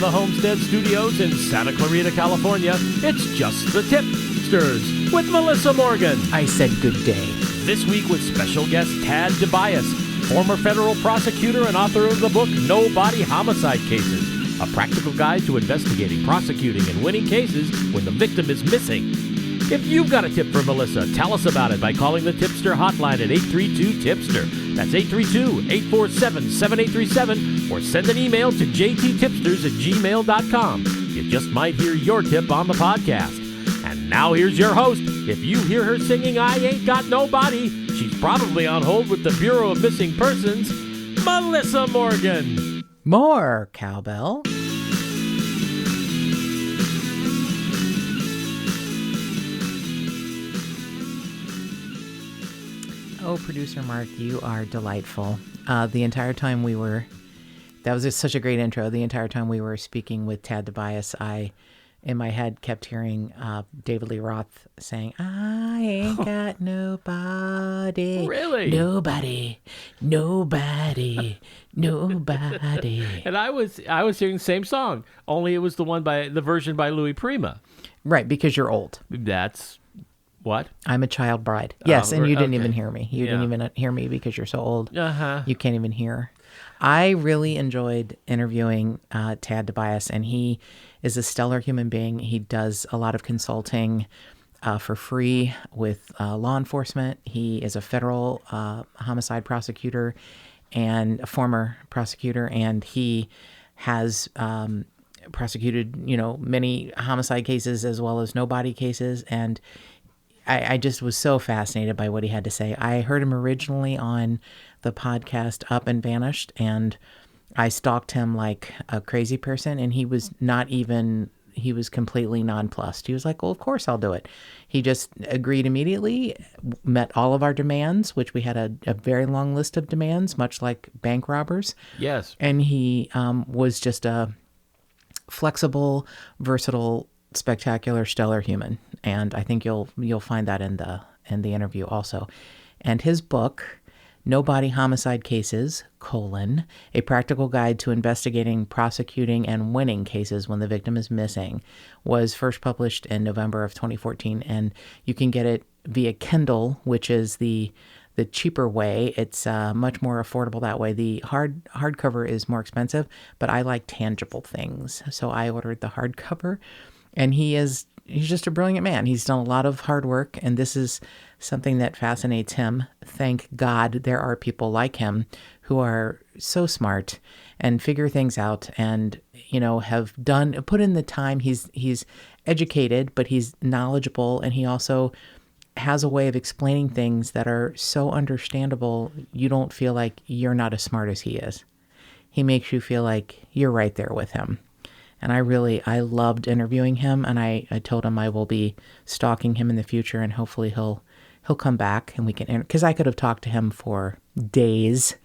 the Homestead Studios in Santa Clarita, California, it's just the Tip-Sters with Melissa Morgan. I said good day. This week with special guest TAD DIBIASE, former federal prosecutor and author of the book Body Homicide Cases, a practical guide to investigating, prosecuting, and winning cases when the victim is missing. If you've got a tip for Melissa, tell us about it by calling the Tipster hotline at 832-TIPSTER. That's 832-847-7837, or send an email to jttipsters@gmail.com. You just might hear your tip on the podcast. And now here's your host. If you hear her singing I Ain't Got Nobody, she's probably on hold with the Bureau of Missing Persons, Melissa Morgan. More cowbell. Oh, Producer Mark, you are delightful. The entire time that was such a great intro. The entire time we were speaking with TAD DIBIASE, I, in my head, kept hearing David Lee Roth saying, I ain't got nobody. Really? Nobody. And I was hearing the same song, only it was the version by Louis Prima. Right, because you're old. That's what? I'm a child bride. Yes, and you didn't even hear me. You didn't Yeah. even hear me because you're so old. Uh-huh. You can't even hear. I really enjoyed interviewing TAD DIBIASE, and he is a stellar human being. He does a lot of consulting for free with law enforcement. He is a federal homicide prosecutor and a former prosecutor, and he has prosecuted, many homicide cases as well as no-body cases, and I just was so fascinated by what he had to say. I heard him originally on the podcast Up and Vanished, and I stalked him like a crazy person, and he was completely nonplussed. He was like, well, of course I'll do it. He just agreed immediately, met all of our demands, which we had a very long list of demands, much like bank robbers. Yes. And he was just a flexible, versatile, spectacular, stellar human, and I think you'll find that in the interview also. And his book, Body Homicide Cases, a practical guide to investigating, prosecuting, and winning cases when the victim is missing, was first published in November of 2014, and you can get it via Kindle, which is the cheaper way. It's much more affordable that way. The hardcover is more expensive, but I like tangible things, so I ordered the hardcover. And he's just a brilliant man. He's done a lot of hard work, and this is something that fascinates him. Thank God there are people like him who are so smart and figure things out and, have put in the time. He's educated, but he's knowledgeable, and he also has a way of explaining things that are so understandable you don't feel like you're not as smart as he is. He makes you feel like you're right there with him. And I loved interviewing him, and I told him I will be stalking him in the future, and hopefully he'll come back and we can, because I could have talked to him for days,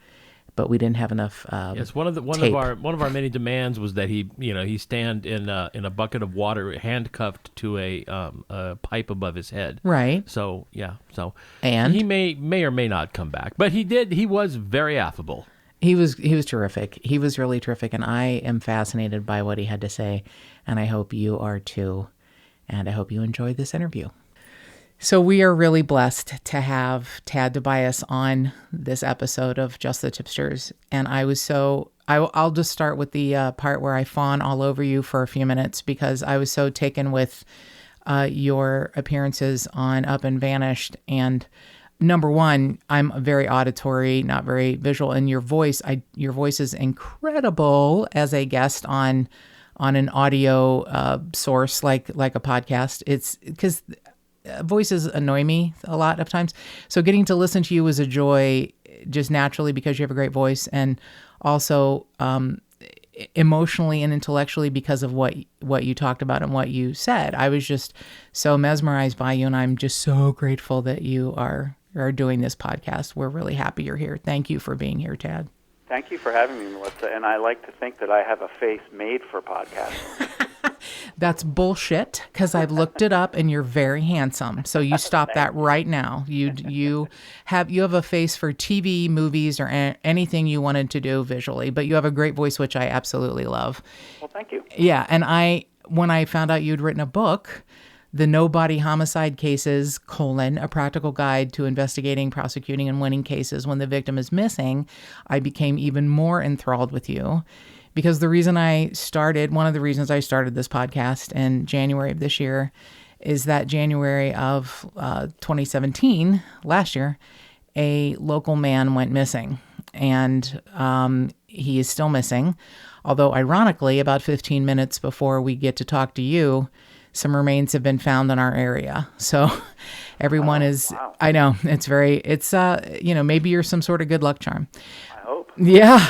but we didn't have enough. Yes, one of our many demands was that he stand in a bucket of water, handcuffed to a pipe above his head. Right. So and he may or may not come back, but he did. He was very affable. He was terrific. He was really terrific, and I am fascinated by what he had to say, and I hope you are too, and I hope you enjoyed this interview. So we are really blessed to have TAD DIBIASE on this episode of Just the Tip-Sters, and I'll just start with the part where I fawn all over you for a few minutes, because I was so taken with your appearances on Up and Vanished, and number one, I'm very auditory, not very visual, and your voice is incredible as a guest on an audio source like a podcast. It's because voices annoy me a lot of times, so getting to listen to you was a joy, just naturally, because you have a great voice, and also emotionally and intellectually because of what you talked about and what you said. I was just so mesmerized by you, and I'm just so grateful that you are doing this podcast. We're really happy you're here. Thank you for being here, TAD. Thank you for having me, Melissa, and I like to think that I have a face made for podcasting. That's bullshit, because I've looked it up and you're very handsome. So you stop that right now. You have a face for TV, movies, or anything you wanted to do visually, but you have a great voice, which I absolutely love. Well, thank you. Yeah, and when I found out you'd written a book, The No Body Homicide Cases, a practical guide to investigating, prosecuting, and winning cases when the victim is missing, I became even more enthralled with you. Because one of the reasons I started this podcast in January of this year is that January of 2017, last year, a local man went missing. And he is still missing. Although, ironically, about 15 minutes before we get to talk to you, some remains have been found in our area. So everyone wow. I know, maybe you're some sort of good luck charm. I hope. Yeah.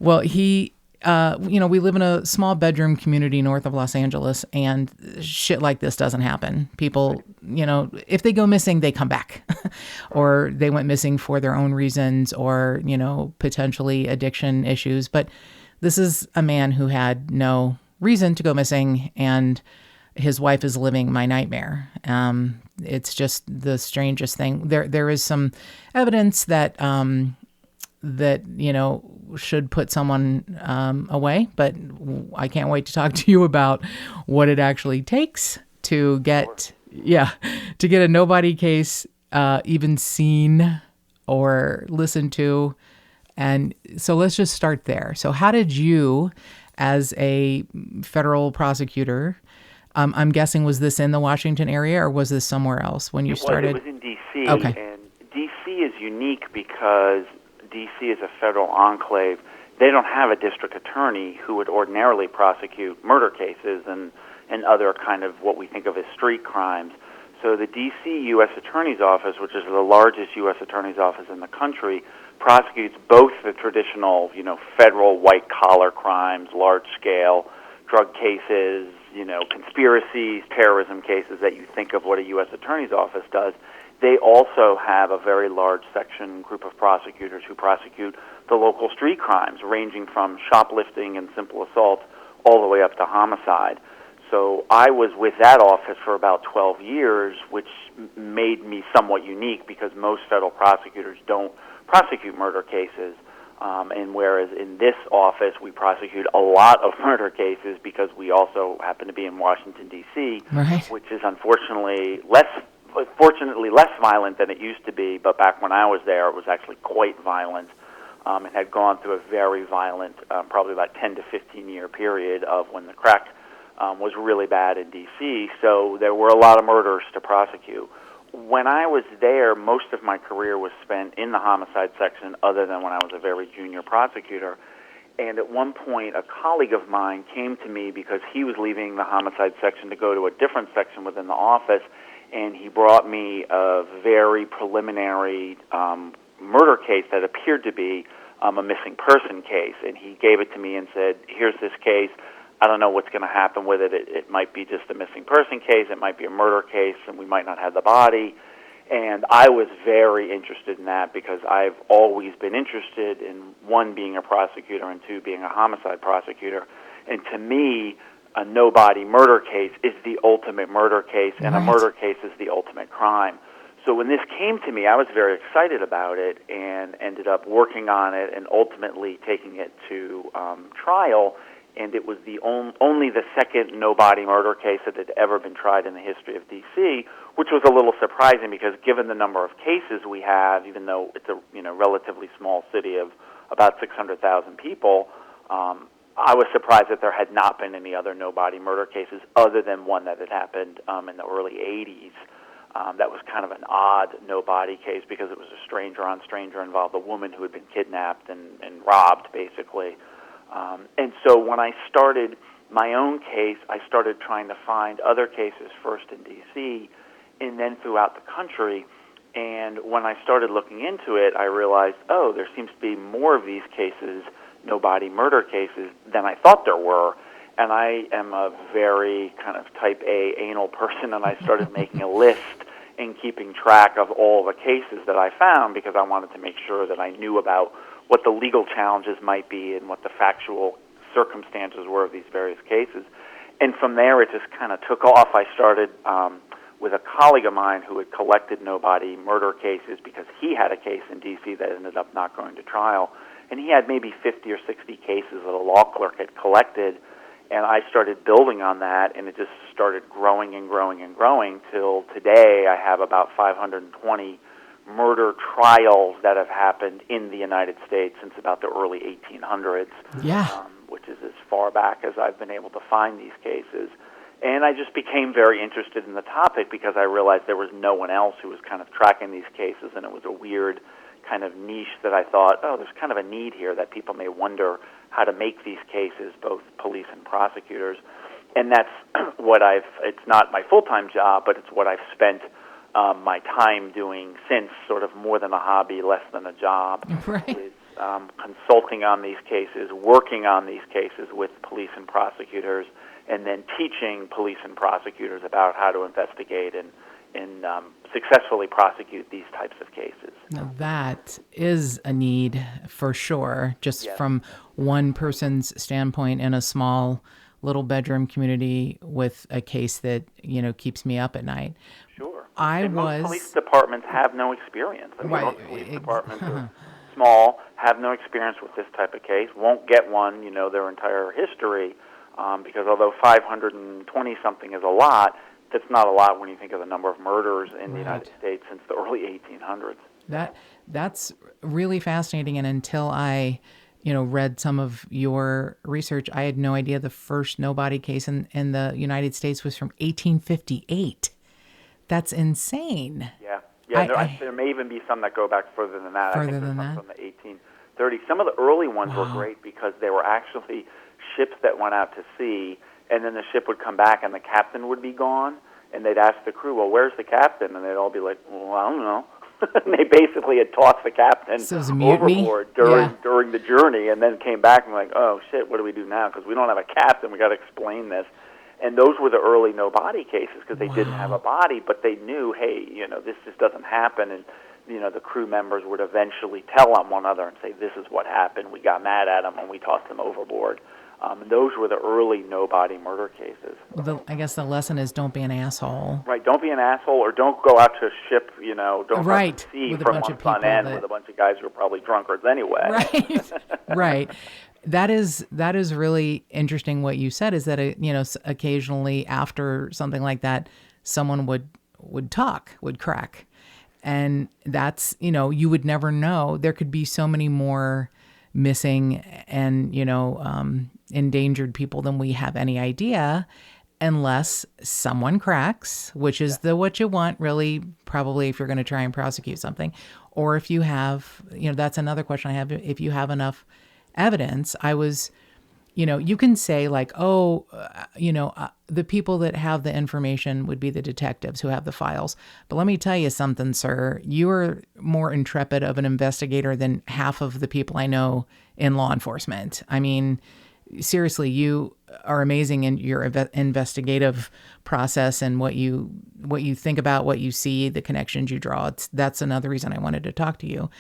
Well, we live in a small bedroom community north of Los Angeles, and shit like this doesn't happen. People, if they go missing, they come back, or they went missing for their own reasons, or, potentially addiction issues. But this is a man who had no reason to go missing, and his wife is living my nightmare. It's just the strangest thing. There is some evidence that should put someone away, but I can't wait to talk to you about what it actually takes to get a nobody case even seen or listened to. And so let's just start there. So how did you, as a federal prosecutor, I'm guessing, was this in the Washington area or was this somewhere else when you started? It was in D.C. Okay. And D.C. is unique because D.C. is a federal enclave. They don't have a district attorney who would ordinarily prosecute murder cases and other kind of what we think of as street crimes. So the D.C. U.S. Attorney's Office, which is the largest U.S. Attorney's Office in the country, prosecutes both the traditional, federal white-collar crimes, large-scale drug cases, conspiracies, terrorism cases that you think of what a U.S. Attorney's Office does. They also have a very large group of prosecutors who prosecute the local street crimes, ranging from shoplifting and simple assault all the way up to homicide. So I was with that office for about 12 years, which made me somewhat unique because most federal prosecutors don't prosecute murder cases. And whereas in this office we prosecute a lot of murder cases because we also happen to be in Washington, D.C., right, which is fortunately less violent than it used to be, but back when I was there it was actually quite violent. It had gone through a very violent, probably about 10 to 15 year period of when the crack was really bad in D.C., so there were a lot of murders to prosecute. When I was there, most of my career was spent in the homicide section other than when I was a very junior prosecutor. And at one point, a colleague of mine came to me because he was leaving the homicide section to go to a different section within the office, and he brought me a very preliminary murder case that appeared to be a missing person case. And he gave it to me and said, here's this case. I don't know what's going to happen with it. It might be just a missing person case. It might be a murder case, and we might not have the body. And I was very interested in that because I've always been interested in, one, being a prosecutor, and two, being a homicide prosecutor. And to me, a no-body murder case is the ultimate murder case, and right, a murder case is the ultimate crime. So when this came to me, I was very excited about it and ended up working on it and ultimately taking it to trial. And it was only the second no-body murder case that had ever been tried in the history of D.C., which was a little surprising because given the number of cases we have, even though it's a relatively small city of about 600,000 people, I was surprised that there had not been any other no-body murder cases other than one that had happened in the early 80s. That was kind of an odd no-body case because it was a stranger-on-stranger involved, a woman who had been kidnapped and robbed, basically. And so when I started my own case, I started trying to find other cases first in D.C. and then throughout the country. And when I started looking into it, I realized, there seems to be more of these cases, no-body murder cases, than I thought there were. And I am a very kind of type A anal person, and I started making a list and keeping track of all the cases that I found because I wanted to make sure that I knew about what the legal challenges might be and what the factual circumstances were of these various cases. And from there, it just kind of took off. I started with a colleague of mine who had collected nobody murder cases because he had a case in D.C. that ended up not going to trial. And he had maybe 50 or 60 cases that a law clerk had collected. And I started building on that, and it just started growing and growing and growing till today I have about 520 murder trials that have happened in the United States since about the early 1800s, which is as far back as I've been able to find these cases. And I just became very interested in the topic because I realized there was no one else who was kind of tracking these cases, and it was a weird kind of niche that I thought, oh, there's kind of a need here that people may wonder how to make these cases, both police and prosecutors. And that's it's not my full-time job, but it's what I've spent my time doing since, sort of more than a hobby, less than a job. Right. Is consulting on these cases, working on these cases with police and prosecutors, and then teaching police and prosecutors about how to investigate and successfully prosecute these types of cases. Now that is a need for sure, just from one person's standpoint in a small little bedroom community with a case that, keeps me up at night. Sure. Most police departments have no experience. I mean, right. Most police departments are small, have no experience with this type of case, won't get one, their entire history, because although 520-something is a lot, that's not a lot when you think of the number of murders in the United States since the early 1800s. That's really fascinating, and until I read some of your research, I had no idea the first no-body case in the United States was from 1858. That's insane. Yeah. There may even be some that go back further than that. Further I think than there's that? some from the 1830s. Some of the early ones were great because they were actually ships that went out to sea, and then the ship would come back and the captain would be gone, and they'd ask the crew, well, where's the captain? And they'd all be like, well, I don't know. And they basically had tossed the captain overboard during the journey, and then came back and were like, oh, shit, what do we do now? Because we don't have a captain. We got to explain this. And those were the early no-body cases because they didn't have a body, but they knew, hey, this just doesn't happen. And, the crew members would eventually tell on one another and say, this is what happened. We got mad at him and we tossed him overboard. Those were the early no-body murder cases. I guess the lesson is don't be an asshole. Right, don't be an asshole, or don't go out to a ship, don't go out to sea with for months on end with a bunch of guys who are probably drunkards anyway. Right, right. That is really interesting what you said, is that, occasionally after something like that, someone would crack. And that's, you would never know. There could be so many more missing and, endangered people than we have any idea, unless someone cracks, which is what you want, really, probably, if you're going to try and prosecute something. Or if you have, that's another question I have, if you have enough evidence. You can say like, the people that have the information would be the detectives who have the files. But let me tell you something, sir. You are more intrepid of an investigator than half of the people I know in law enforcement. I mean, seriously, you are amazing in your investigative process and what you think about, what you see, the connections you draw. That's another reason I wanted to talk to you.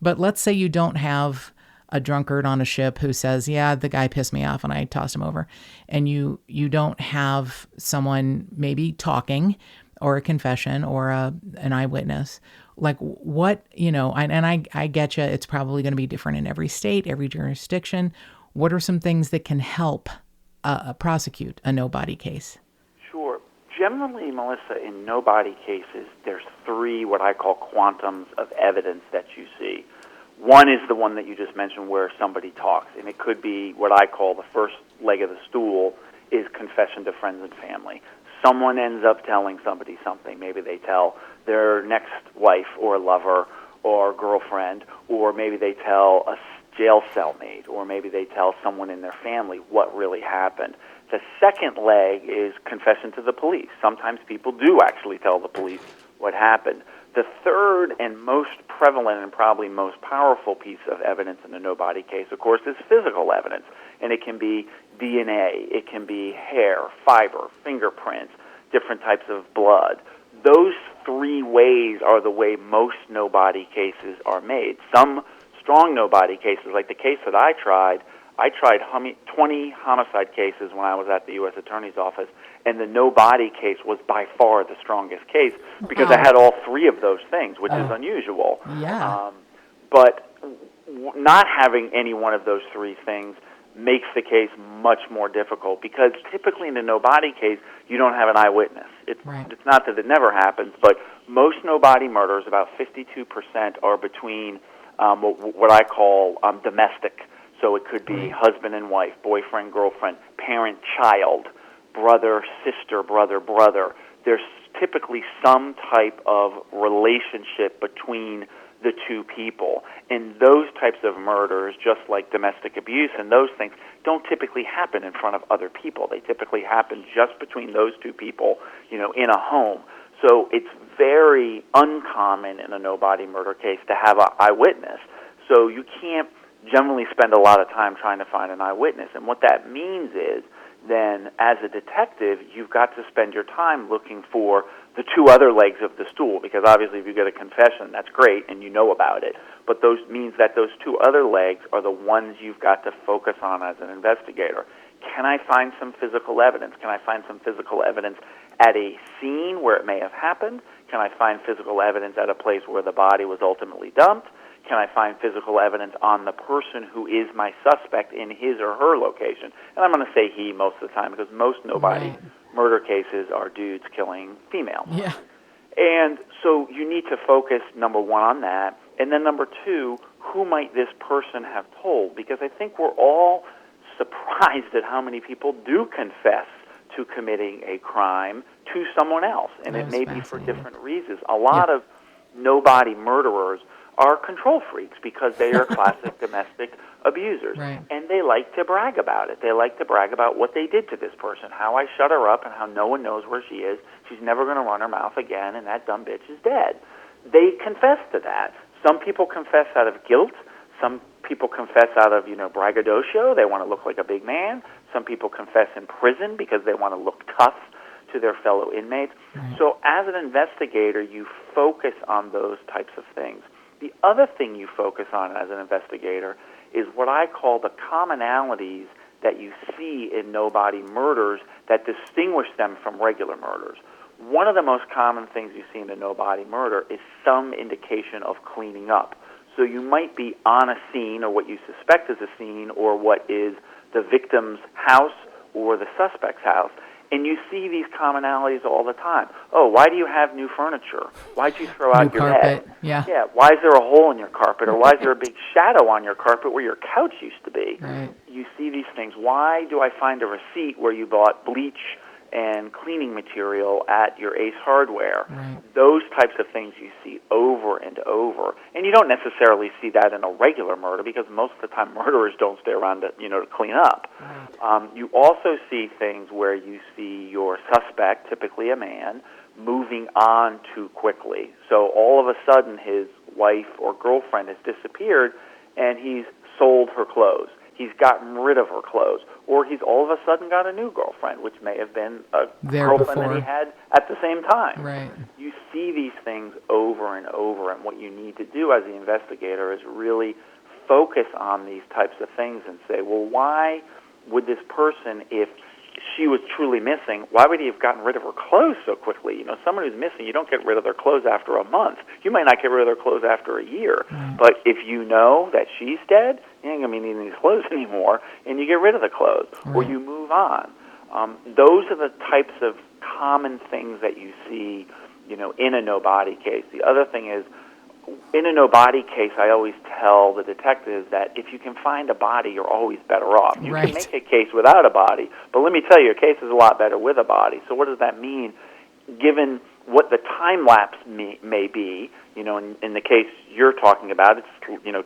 But let's say you don't have a drunkard on a ship who says, yeah, the guy pissed me off and I tossed him over. And you don't have someone maybe talking or a confession or an eyewitness. Like what, and I get you, it's probably going to be different in every state, every jurisdiction. What are some things that can help prosecute a no-body case? Sure. Generally, Melissa, in no-body cases, there's three what I call quantums of evidence that you see. One is the one that you just mentioned where somebody talks, and it could be what I call the first leg of the stool is confession to friends and family. Someone ends up telling somebody something. Maybe they tell their next wife or lover or girlfriend, or maybe they tell a jail cellmate, or maybe they tell someone in their family what really happened. The second leg is confession to the police. Sometimes people do actually tell the police what happened. The third and most prevalent and probably most powerful piece of evidence in a no-body case, of course, is physical evidence. And it can be DNA, it can be hair, fiber, fingerprints, different types of blood. Those three ways are the way most no-body cases are made. Some strong no-body cases, like the case that I tried, I tried 20 homicide cases when I was at the U.S. Attorney's Office, and the no body case was by far the strongest case because I had all three of those things, which is unusual. Yeah. But not having any one of those three things makes the case much more difficult because typically in a no body case, you don't have an eyewitness. It's not that it never happens, but most no body murders, about 52%, are between what I call domestic. So it could be husband and wife, boyfriend, girlfriend, parent, child, brother, sister, brother, brother. There's typically some type of relationship between the two people. And those types of murders, just like domestic abuse and those things, don't typically happen in front of other people. They typically happen just between those two people, in a home. So it's very uncommon in a no-body murder case to have an eyewitness. So you can't generally spend a lot of time trying to find an eyewitness. And what that means is then, as a detective, you've got to spend your time looking for the two other legs of the stool, because obviously if you get a confession, that's great, and you know about it. But those means that those two other legs are the ones you've got to focus on as an investigator. Can I find some physical evidence? Can I find some physical evidence at a scene where it may have happened? Can I find physical evidence at a place where the body was ultimately dumped? Can I find physical evidence on the person who is my suspect in his or her location? And I'm going to say he most of the time because most no-body murder cases are dudes killing females. Yeah. And so you need to focus, number one, on that. And then number two, who might this person have told? Because I think we're all surprised at how many people do confess to committing a crime to someone else. And it may be for different reasons. A lot of no-body murderers are control freaks because they are classic domestic abusers. Right. And they like to brag about it. They like to brag about what they did to this person, how I shut her up and how no one knows where she is. She's never going to run her mouth again, and that dumb bitch is dead. They confess to that. Some people confess out of guilt. Some people confess out of, braggadocio. They want to look like a big man. Some people confess in prison because they want to look tough to their fellow inmates. So as an investigator, you focus on those types of things. The other thing you focus on as an investigator is what I call the commonalities that you see in no-body murders that distinguish them from regular murders. One of the most common things you see in a no-body murder is some indication of cleaning up. So you might be on a scene, or what you suspect is a scene, or what is the victim's house or the suspect's house, and you see these commonalities all the time. Oh, why do you have new furniture? Why'd you throw out your carpet. bed? Yeah. Why is there a hole in your carpet? Or why is there a big shadow on your carpet where your couch used to be? Right. You see these things. Why do I find a receipt where you bought bleach and cleaning material at your Ace Hardware? Right. Those types of things you see over and over. And you don't necessarily see that in a regular murder because most of the time murderers don't stay around to clean up. Right. You also see things where you see your suspect, typically a man, moving on too quickly. So all of a sudden his wife or girlfriend has disappeared and he's sold her clothes. He's gotten rid of her clothes. Or he's all of a sudden got a new girlfriend, which may have been a girlfriend that he had at the same time. Right. You see these things over and over, and what you need to do as the investigator is really focus on these types of things and say, well, why would this person, if she was truly missing, why would he have gotten rid of her clothes so quickly? Someone who's missing, you don't get rid of their clothes after a month. You might not get rid of their clothes after a year. But if you know that she's dead, you ain't going to be needing these clothes anymore, and you get rid of the clothes, or you move on. Those are the types of common things that you see, in a no-body case. The other thing is, in a no-body case, I always tell the detectives that if you can find a body, you're always better off. You can make a case without a body, but let me tell you, a case is a lot better with a body. So what does that mean? Given what the time lapse may be, in the case you're talking about, it's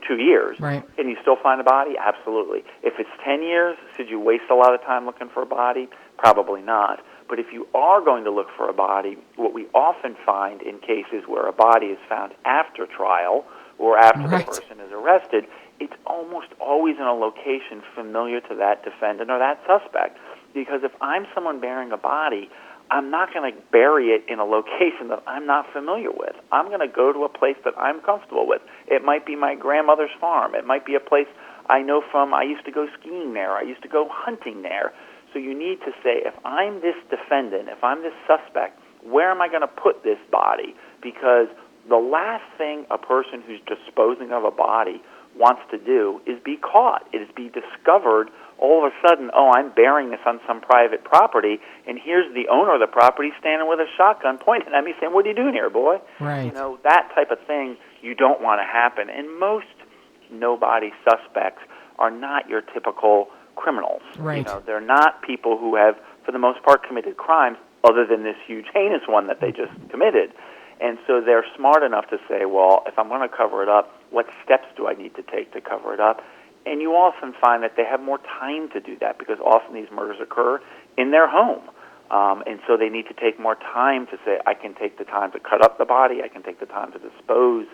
2 years. Right. Can you still find a body? Absolutely. If it's 10 years, should you waste a lot of time looking for a body? Probably not. But if you are going to look for a body, what we often find in cases where a body is found after trial or after the person is arrested, it's almost always in a location familiar to that defendant or that suspect. Because if I'm someone bearing a body, I'm not going to bury it in a location that I'm not familiar with. I'm going to go to a place that I'm comfortable with. It might be my grandmother's farm. It might be a place I know from, I used to go skiing there, I used to go hunting there. So you need to say, if I'm this defendant, if I'm this suspect, where am I going to put this body? Because the last thing a person who's disposing of a body wants to do is be caught. It is be discovered all of a sudden, oh, I'm burying this on some private property, and here's the owner of the property standing with a shotgun pointing at me saying, what are you doing here, boy? Right. You know, that type of thing you don't want to happen. And most no-body suspects are not your typical criminals. Right. You know, they're not people who have, for the most part, committed crimes other than this huge heinous one that they just committed. And so they're smart enough to say, well, if I'm going to cover it up, what steps do I need to take to cover it up? And you often find that they have more time to do that because often these murders occur in their home. And so they need to take more time to say, I can take the time to cut up the body, I can take the time to dispose,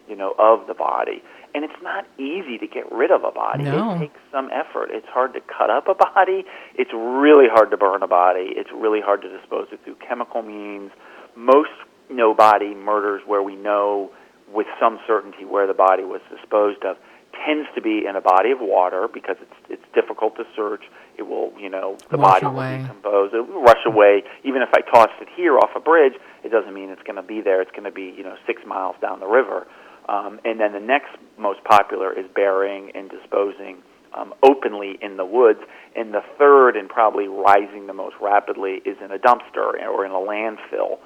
you know, of the body. And it's not easy to get rid of a body. No. It takes some effort. It's hard to cut up a body. It's really hard to burn a body. It's really hard to dispose it through chemical means. Most no-body murders where we know with some certainty where the body was disposed of tends to be in a body of water because it's difficult to search. It will, you know, the Wash body away. will decompose. It will rush away. Even if I tossed it here off a bridge, it doesn't mean it's going to be there. It's going to be, you know, 6 miles down the river. And then the next most popular is burying and disposing openly in the woods. And the third, and probably rising the most rapidly, is in a dumpster or in a landfill,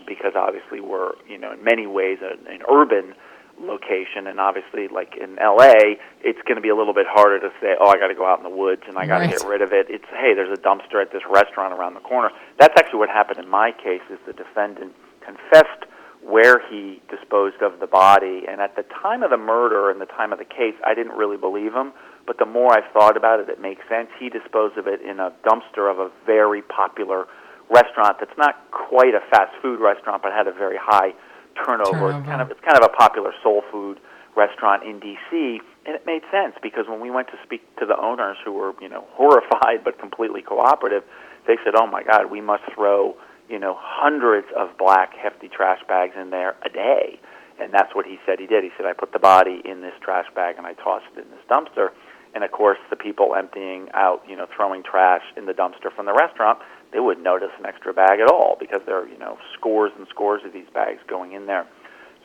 because obviously we're, you know, in many ways an urban location, and obviously, like in L.A., it's going to be a little bit harder to say, oh, I got to go out in the woods and I got to Right. get rid of it. It's, hey, there's a dumpster at this restaurant around the corner. That's actually what happened in my case, is the defendant confessed where he disposed of the body, and at the time of the murder and the time of the case, I didn't really believe him, but the more I've thought about it, it makes sense. He disposed of it in a dumpster of a very popular restaurant that's not quite a fast food restaurant, but had a very high turnover. It's kind of a popular soul food restaurant in D.C., and it made sense because when we went to speak to the owners, who were, you know, horrified but completely cooperative, they said, oh my God, we must throw, you know, hundreds of black hefty trash bags in there a day. And that's what he said he did. He said, I put the body in this trash bag and I tossed it in this dumpster. And of course, the people emptying out, you know, throwing trash in the dumpster from the restaurant, they wouldn't notice an extra bag at all because there are, you know, scores and scores of these bags going in there.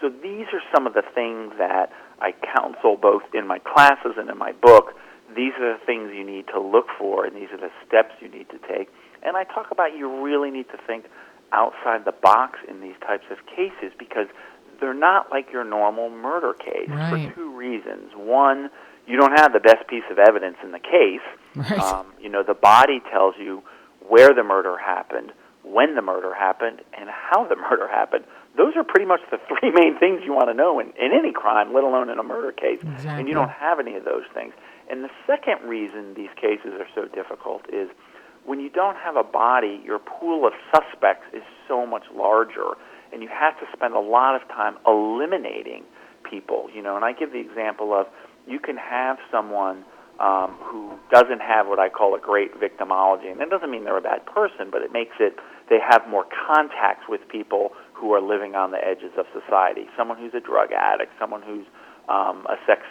So these are some of the things that I counsel both in my classes and in my book. These are the things you need to look for, and these are the steps you need to take. And I talk about you really need to think outside the box in these types of cases because they're not like your normal murder case Right. for two reasons. One, you don't have the best piece of evidence in the case. Right. You know, the body tells you where the murder happened, when the murder happened, and how the murder happened. Those are pretty much the three main things you want to know in any crime, let alone in a murder case. Exactly. And you don't have any of those things. And the second reason these cases are so difficult is when you don't have a body, your pool of suspects is so much larger, and you have to spend a lot of time eliminating people. You know, and I give the example of you can have someone who doesn't have what I call a great victimology, and that doesn't mean they're a bad person, but it makes it they have more contacts with people who are living on the edges of society. Someone who's a drug addict, someone who's a sex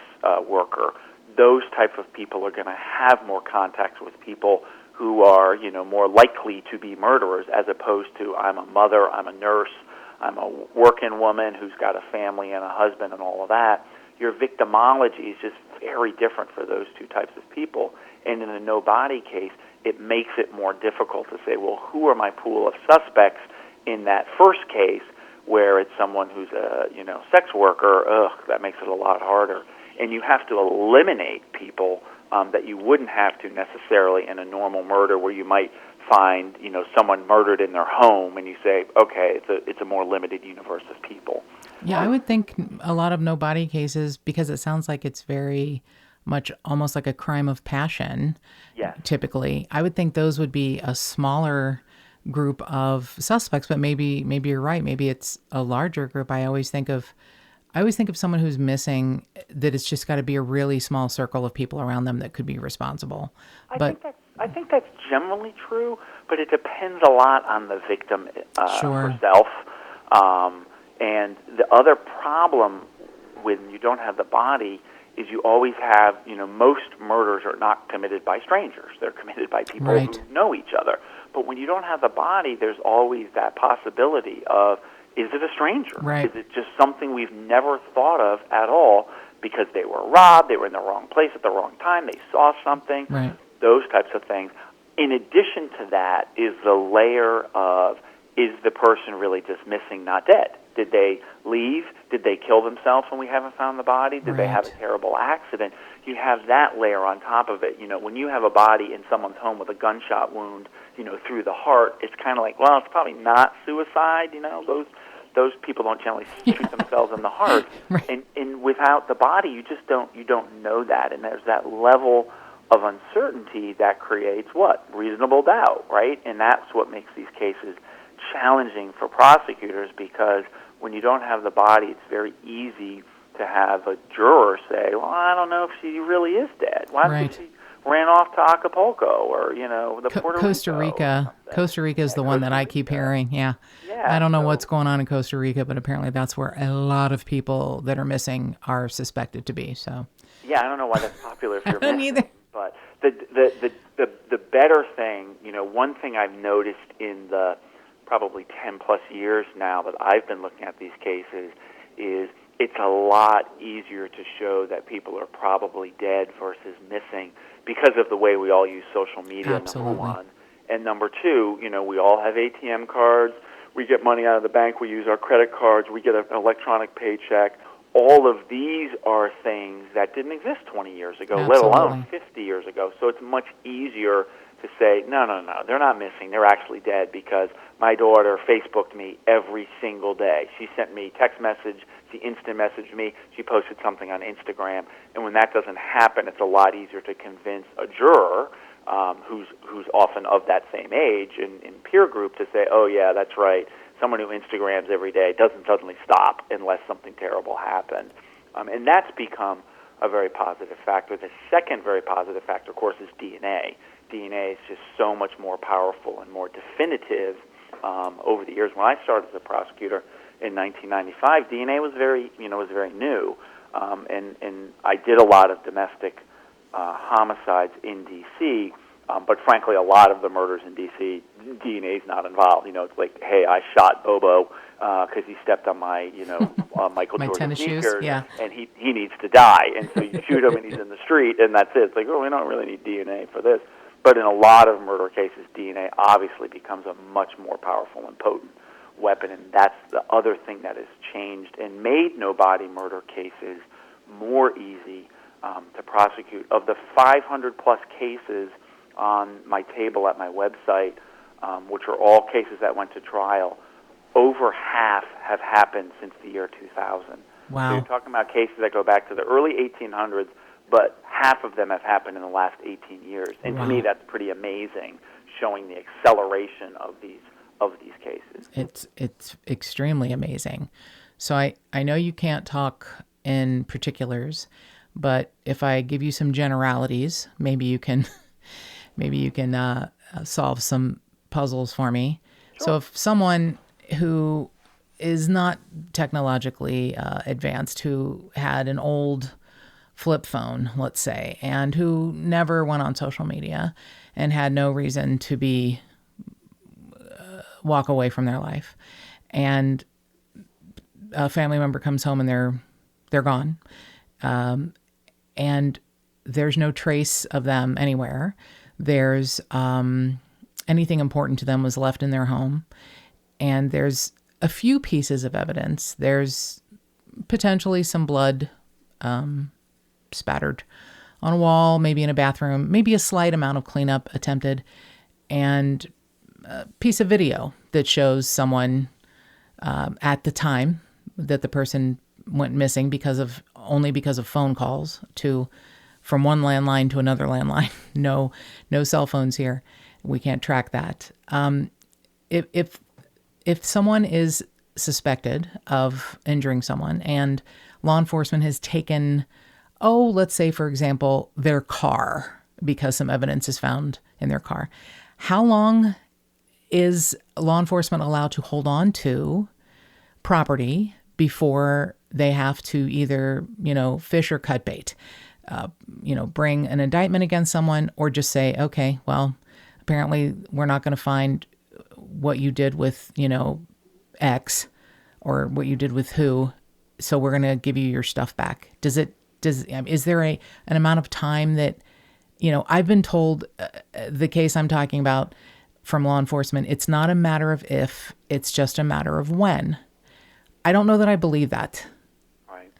worker. Those type of people are going to have more contacts with people who are, you know, more likely to be murderers, as opposed to I'm a mother, I'm a nurse, I'm a working woman who's got a family and a husband and all of that. Your victimology is just very different for those two types of people. And in a no-body case, it makes it more difficult to say, well, who are my pool of suspects in that first case where it's someone who's a, you know, sex worker? That makes it a lot harder. And you have to eliminate people that you wouldn't have to necessarily in a normal murder where you might find, you know, someone murdered in their home and you say, okay, it's a more limited universe of people. Yeah, I would think a lot of no-body cases, because it sounds like it's very much almost like a crime of passion, Yes. typically. I would think those would be a smaller group of suspects, but maybe you're right. Maybe it's a larger group. I always think of someone who's missing, that it's just got to be a really small circle of people around them that could be responsible. I think that's generally true, but it depends a lot on the victim Sure. herself. And the other problem when you don't have the body is you always have, most murders are not committed by strangers. They're committed by people Right. who know each other. But when you don't have the body, there's always that possibility of, is it a stranger? Right. Is it just something we've never thought of at all because they were robbed, they were in the wrong place at the wrong time, they saw something, Right. those types of things. In addition to that is the layer of, is the person really just missing, not dead? Did they leave? Did they kill themselves when we haven't found the body? Did they have a Right. terrible accident? You have that layer on top of it. When you have a body in someone's home with a gunshot wound, through the heart, it's kind of like, well, it's probably not suicide. Those people don't generally shoot themselves in the heart. Right. And without the body, you don't know that. And there's that level of uncertainty that creates what? Reasonable doubt, right? And that's what makes these cases challenging for prosecutors, because when you don't have the body, it's very easy to have a juror say, well, I don't know if she really is dead. Why Right. did she ran off to Acapulco or, the Puerto Costa Rico or Rica. something. Costa Rica is the one that I keep hearing. Yeah. Yeah, I don't know so- what's going on in Costa Rica, but apparently that's where a lot of people that are missing are suspected to be. So Yeah, I don't know why that's popular if you're don't missing. either. But the better thing, one thing I've noticed in the probably 10 plus years now that I've been looking at these cases is it's a lot easier to show that people are probably dead versus missing because of the way we all use social media, Absolutely. number one. And number two, we all have ATM cards. We get money out of the bank. We use our credit cards. We get an electronic paycheck. All of these are things that didn't exist 20 years ago, let alone 50 years ago. So it's much easier to say, no, they're not missing. They're actually dead because my daughter Facebooked me every single day. She sent me text message. She instant messaged me. She posted something on Instagram. And when that doesn't happen, it's a lot easier to convince a juror who's often of that same age in peer group to say, oh, yeah, that's right. Someone who Instagrams every day doesn't suddenly stop unless something terrible happened. And that's become a very positive factor. The second very positive factor, of course, is DNA. DNA is just so much more powerful and more definitive over the years. When I started as a prosecutor in 1995, DNA was very new, and I did a lot of domestic homicides in D.C., but frankly, a lot of the murders in D.C., DNA is not involved. It's like, hey, I shot Bobo because he stepped on my, Michael My Jordan tennis shoes, sneakers, yeah. and he needs to die. And so you shoot him, and he's in the street, and that's it. It's like, oh, we don't really need DNA for this. But in a lot of murder cases, DNA obviously becomes a much more powerful and potent weapon, and that's the other thing that has changed and made no-body murder cases more easy to prosecute. Of the 500-plus cases on my table at my website, which are all cases that went to trial, over half have happened since the year 2000. Wow. So you're talking about cases that go back to the early 1800s, but half of them have happened in the last 18 years. And Wow. to me, that's pretty amazing, showing the acceleration of these cases. It's extremely amazing. So I know you can't talk in particulars, but if I give you some generalities, maybe you can solve some puzzles for me. Sure. So if someone who is not technologically advanced, who had an old flip phone, let's say, and who never went on social media and had no reason to be walk away from their life, and a family member comes home and they're gone, and there's no trace of them anywhere. There's anything important to them was left in their home, and there's a few pieces of evidence. There's potentially some blood spattered on a wall, maybe in a bathroom, maybe a slight amount of cleanup attempted, and a piece of video that shows someone at the time that the person went missing only because of phone calls from one landline to another landline. No cell phones here. We can't track that. If someone is suspected of injuring someone and law enforcement has taken, let's say, for example, their car, because some evidence is found in their car, how long is law enforcement allowed to hold on to property before they have to either, fish or cut bait, bring an indictment against someone or just say, okay, well, apparently we're not going to find what you did with, X or what you did with who, so we're going to give you your stuff back. Is there an amount of time that, I've been told the case I'm talking about from law enforcement, it's not a matter of if, it's just a matter of when. I don't know that I believe that. Right.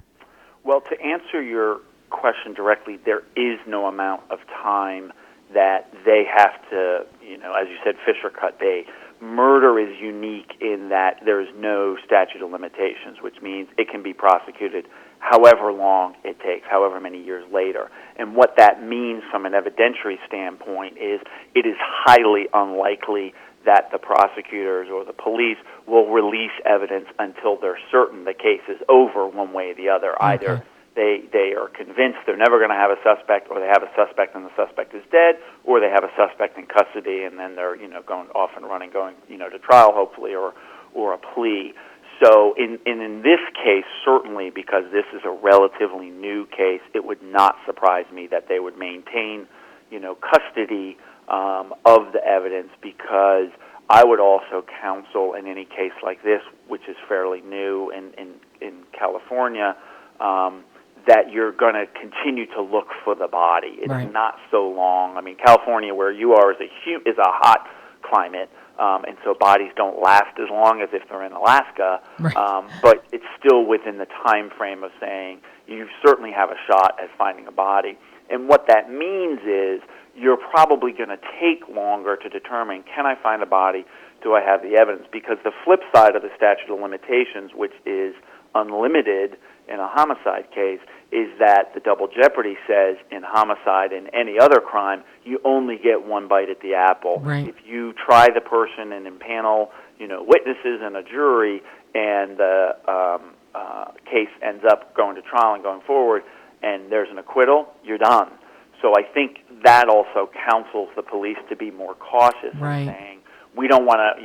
Well, to answer your question directly, there is no amount of time that they have to, as you said, fish or cut bait. Murder is unique in that there is no statute of limitations, which means it can be prosecuted however long it takes, however many years later. And what that means from an evidentiary standpoint is it is highly unlikely that the prosecutors or the police will release evidence until they're certain the case is over one way or the other. Okay. Either they are convinced they're never going to have a suspect, or they have a suspect and the suspect is dead, or they have a suspect in custody and then they're going off and running, going to trial hopefully, or a plea. So in this case, certainly because this is a relatively new case, it would not surprise me that they would maintain custody of the evidence, because I would also counsel in any case like this, which is fairly new in California, that you're going to continue to look for the body. It's right. Not so long. I mean, California, where you are, is a hot climate, and so bodies don't last as long as if they're in Alaska. Right. But it's still within the time frame of saying you certainly have a shot at finding a body. And what that means is you're probably going to take longer to determine, can I find a body? Do I have the evidence? Because the flip side of the statute of limitations, which is unlimited in a homicide case, is that the double jeopardy says in homicide and any other crime, you only get one bite at the apple. Right. If you try the person and impanel, witnesses and a jury, and the case ends up going to trial and going forward, and there's an acquittal, you're done. So I think that also counsels the police to be more cautious, right, in saying we don't want to,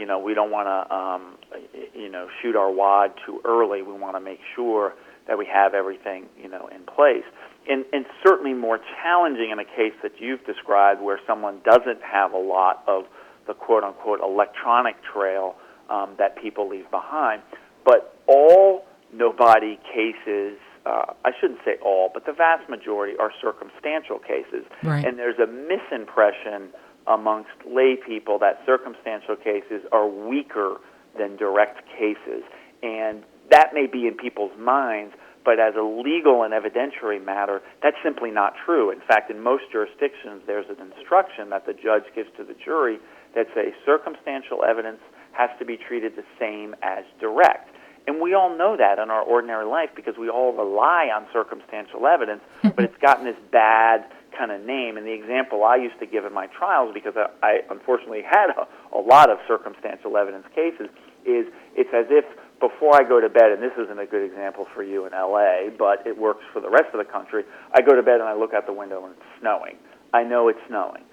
shoot our wad too early. We want to make sure that we have everything, in place. And certainly more challenging in a case that you've described, where someone doesn't have a lot of the quote-unquote electronic trail that people leave behind. But all no-body cases, I shouldn't say all, but the vast majority are circumstantial cases. Right. And there's a misimpression amongst lay people that circumstantial cases are weaker than direct cases. And that may be in people's minds, but as a legal and evidentiary matter, that's simply not true. In fact, in most jurisdictions, there's an instruction that the judge gives to the jury that says circumstantial evidence has to be treated the same as direct. And we all know that in our ordinary life because we all rely on circumstantial evidence, but it's gotten this bad kind of name. And the example I used to give in my trials, because I unfortunately had a lot of circumstantial evidence cases, is it's as if before I go to bed, and this isn't a good example for you in L.A., but it works for the rest of the country, I go to bed and I look out the window and it's snowing. I know it's snowing.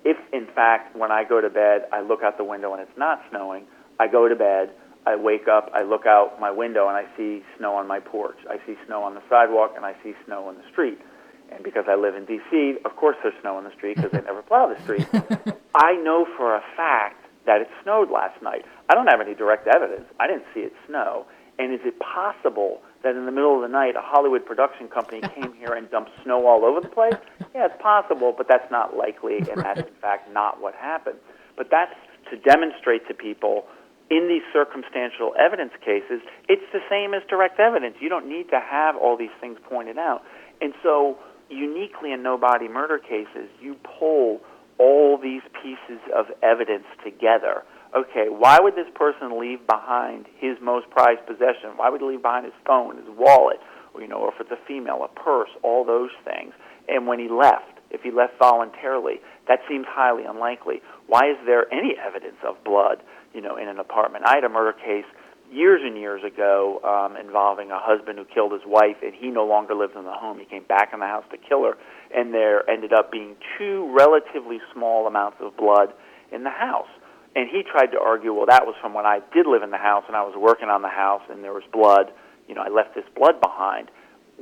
If, in fact, when I go to bed, I look out the window and it's not snowing, I go to bed, I wake up, I look out my window, and I see snow on my porch. I see snow on the sidewalk, and I see snow on the street. And because I live in D.C., of course there's snow on the street because they never plow the street. I know for a fact that it snowed last night. I don't have any direct evidence. I didn't see it snow. And is it possible that in the middle of the night a Hollywood production company came here and dumped snow all over the place? Yeah, it's possible, but that's not likely, and that's in fact not what happened. But that's to demonstrate to people in these circumstantial evidence cases, it's the same as direct evidence. You don't need to have all these things pointed out. And so uniquely in no-body murder cases, you pull all these pieces of evidence together. Okay, why would this person leave behind his most prized possession? Why would he leave behind his phone, his wallet, or if it's a female, a purse, all those things? And when he left, if he left voluntarily, that seems highly unlikely. Why is there any evidence of blood, in an apartment? I had a murder case years and years ago involving a husband who killed his wife, and he no longer lived in the home. He came back in the house to kill her, and there ended up being 2 relatively small amounts of blood in the house. And he tried to argue, well, that was from when I did live in the house and I was working on the house and there was blood, I left this blood behind.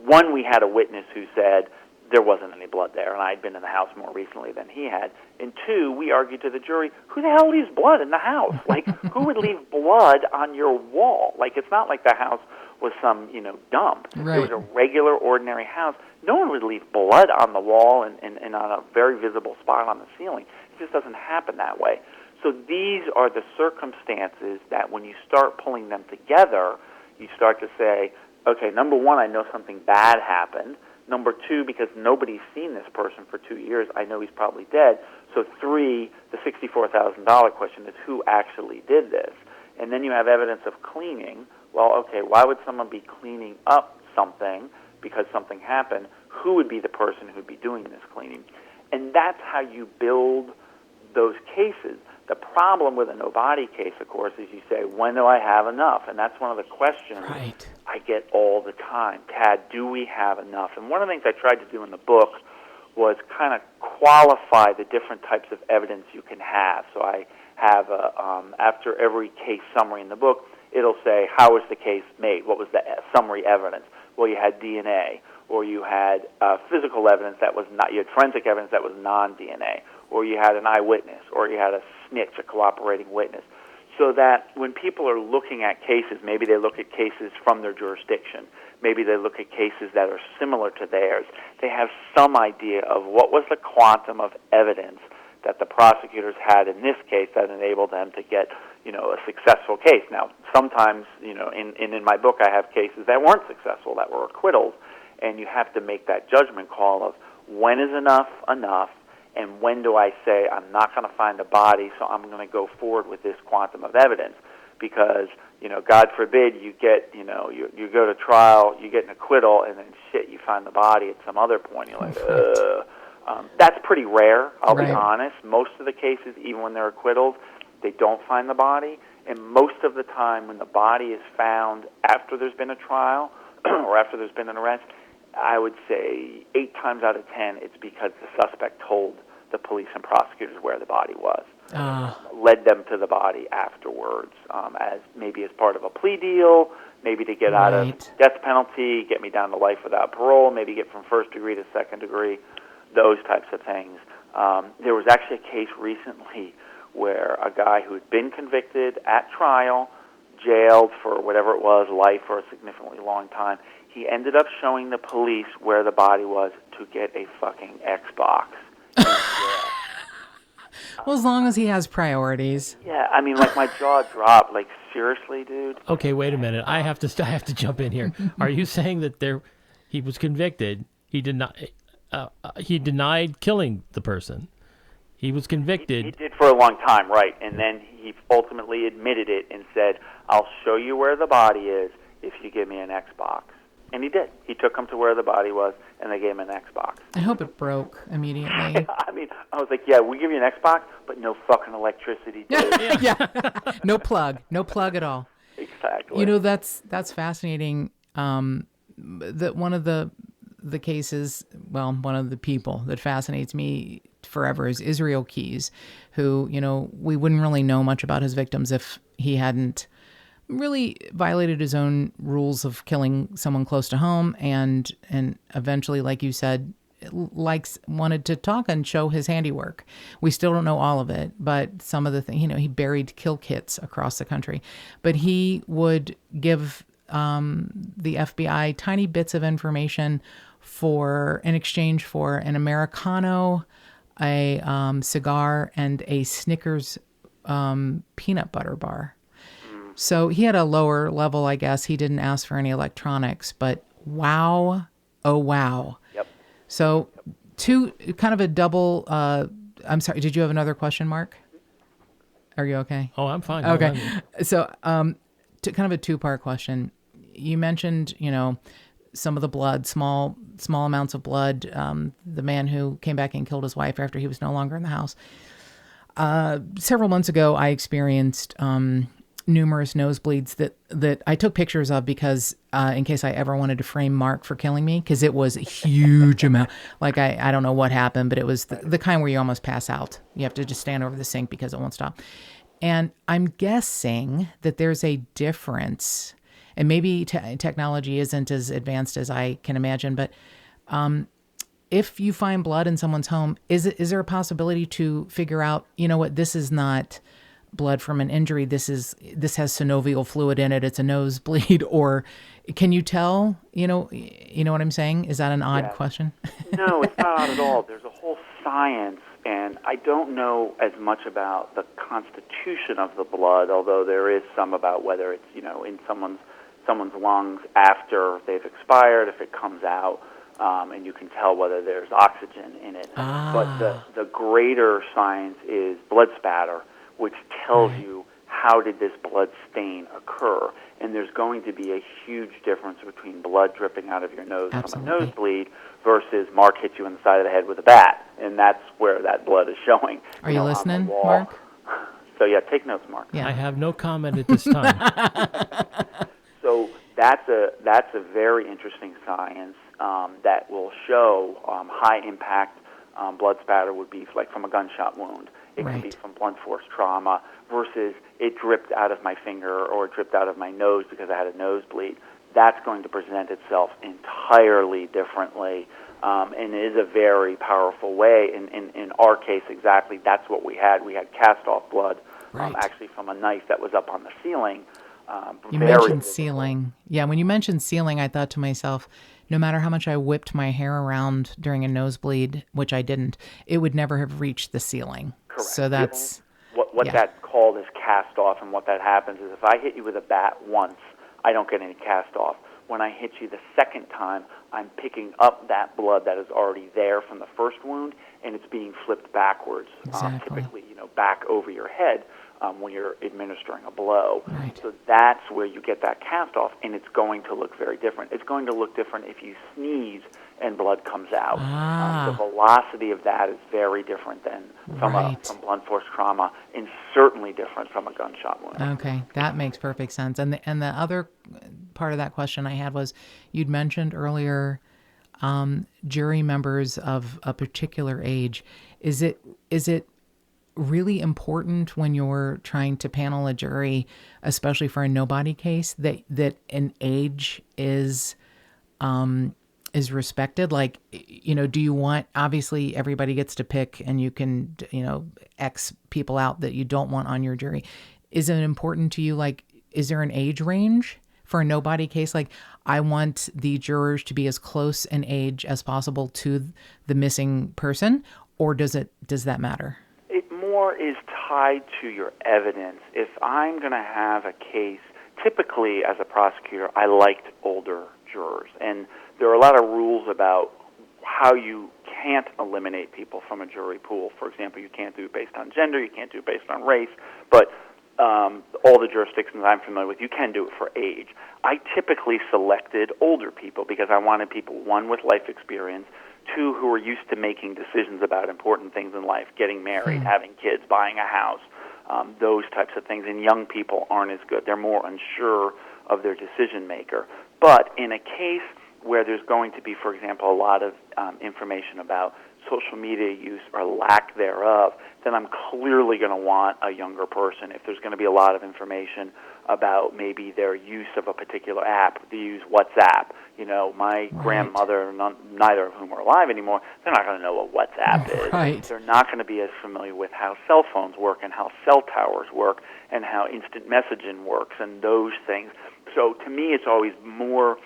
One, we had a witness who said there wasn't any blood there, and I'd been in the house more recently than he had. And two, we argued to the jury, who the hell leaves blood in the house? Like, who would leave blood on your wall? Like, it's not like the house was some, dump. Right. It was a regular, ordinary house. No one would leave blood on the wall and on a very visible spot on the ceiling. It just doesn't happen that way. So these are the circumstances that when you start pulling them together, you start to say, okay, number one, I know something bad happened. Number two, because nobody's seen this person for 2 years, I know he's probably dead. So three, the $64,000 question is who actually did this? And then you have evidence of cleaning. Well, okay, why would someone be cleaning up something because something happened? Who would be the person who would be doing this cleaning? And that's how you build those cases. The problem with a no-body case, of course, is you say, when do I have enough? And that's one of the questions Right. I get all the time. Tad, do we have enough? And one of the things I tried to do in the book was kind of qualify the different types of evidence you can have. So I have, after every case summary in the book, it'll say, how was the case made? What was the summary evidence? Well, you had DNA, or you had physical evidence that was not, you had forensic evidence that was non-DNA, or you had an eyewitness, or you had a snitch, a cooperating witness. So that when people are looking at cases, maybe they look at cases from their jurisdiction, maybe they look at cases that are similar to theirs, they have some idea of what was the quantum of evidence that the prosecutors had in this case that enabled them to get, a successful case. Now, sometimes, in my book I have cases that weren't successful, that were acquittals, and you have to make that judgment call of when is enough, and when do I say I'm not going to find a body, so I'm going to go forward with this quantum of evidence? Because, God forbid you get, you go to trial, you get an acquittal, and then you find the body at some other point. You're like, ugh. That's pretty rare, I'll be honest. Most of the cases, even when they're acquittals, they don't find the body. And most of the time when the body is found after there's been a trial or after there's been an arrest, I would say 8 times out of 10, it's because the suspect told the police and prosecutors where the body was. Led them to the body afterwards, as part of a plea deal, maybe to get out of death penalty, get me down to life without parole, maybe get from first degree to second degree, those types of things. There was actually a case recently where a guy who had been convicted at trial, jailed for whatever it was, life or a significantly long time, he ended up showing the police where the body was to get a fucking Xbox. Well, as long as he has priorities. Yeah, I mean, my jaw dropped. Like, seriously, dude? Okay, wait a minute. I have to jump in here. Are you saying that he was convicted, he denied killing the person? He was convicted. He did for a long time, right. And then he ultimately admitted it and said, I'll show you where the body is if you give me an Xbox. And he did. He took him to where the body was, and they gave him an Xbox. I hope it broke immediately. I mean, I was like, yeah, we'll give you an Xbox, but no fucking electricity, dude. Yeah. No plug at all. Exactly. That's fascinating. That one of the cases, one of the people that fascinates me forever is Israel Keys, who, we wouldn't really know much about his victims if he hadn't really violated his own rules of killing someone close to home, and eventually, like you said, wanted to talk and show his handiwork. We still don't know all of it, but some of the things, he buried kill kits across the country, but he would give the FBI tiny bits of information in exchange for an Americano, a cigar, and a Snickers peanut butter bar. So he had a lower level, I guess. He didn't ask for any electronics, but wow, oh wow. Yep. So kind of a double, I'm sorry, did you have another question, Mark? Are you okay? Oh, I'm fine. Okay. So kind of a 2-part question. You mentioned, some of the blood, small amounts of blood, the man who came back and killed his wife after he was no longer in the house. Several months ago, I experienced numerous nosebleeds that I took pictures of because in case I ever wanted to frame Mark for killing me, because it was a huge amount. Like, I don't know what happened, but it was the kind where you almost pass out. You have to just stand over the sink because it won't stop. And I'm guessing that there's a difference. and maybe technology isn't as advanced as I can imagine, but if you find blood in someone's home, is there a possibility to figure out, you know what, this is not blood from an injury, this has synovial fluid in it, it's a nosebleed, or can you tell, you know what I'm saying? Is that an odd question? No, it's not odd at all. There's a whole science, and I don't know as much about the constitution of the blood, although there is some about whether it's, in someone's lungs after they've expired, if it comes out, and you can tell whether there's oxygen in it. But the greater science is blood spatter, which tells you how did this blood stain occur. And there's going to be a huge difference between blood dripping out of your nose from a nosebleed versus Mark hit you in the side of the head with a bat, and that's where that blood is showing. Are you listening, Mark? So yeah, take notes, Mark. Yeah. I have no comment at this time. So that's a very interesting science that will show high impact blood spatter would be like from a gunshot wound. It can be from blunt force trauma versus it dripped out of my finger or it dripped out of my nose because I had a nosebleed. That's going to present itself entirely differently, and it is a very powerful way. In our case, exactly, that's what we had. We had cast-off blood, actually from a knife that was up on the ceiling. You mentioned ceiling. Yeah, when you mentioned ceiling, I thought to myself, no matter how much I whipped my hair around during a nosebleed, which I didn't, it would never have reached the ceiling. Correct. So that's... What that's called is cast off, and what that happens is if I hit you with a bat once, I don't get any cast off. When I hit you the second time, I'm picking up that blood that is already there from the first wound, and it's being flipped backwards, typically, back over your head when you're administering a blow. Right. So that's where you get that cast off, and it's going to look very different. It's going to look different if you sneeze and blood comes out. The velocity of that is very different than from blunt force trauma, and certainly different from a gunshot wound. Okay, that makes perfect sense. And the other part of that question I had was, you'd mentioned earlier jury members of a particular age. Is it really important when you're trying to panel a jury, especially for a nobody case, that an age is respected? Like, do you want, obviously everybody gets to pick and you can, X people out that you don't want on your jury. Is it important to you? Like, is there an age range for a nobody case? Like, I want the jurors to be as close in age as possible to the missing person, or does that matter? It more is tied to your evidence. If I'm going to have a case, typically as a prosecutor, I liked older jurors, and there are a lot of rules about how you can't eliminate people from a jury pool. For example, you can't do it based on gender, you can't do it based on race, but all the jurisdictions I'm familiar with, you can do it for age. I typically selected older people because I wanted people, one, with life experience, two, who are used to making decisions about important things in life, getting married, having kids, buying a house, those types of things. And young people aren't as good. They're more unsure of their decision maker. But in a case where there's going to be, for example, a lot of information about social media use or lack thereof, then I'm clearly going to want a younger person. If there's going to be a lot of information about maybe their use of a particular app, they use WhatsApp. My grandmother, neither of whom are alive anymore, they're not going to know what WhatsApp is. Right. They're not going to be as familiar with how cell phones work and how cell towers work and how instant messaging works and those things. So to me, it's always more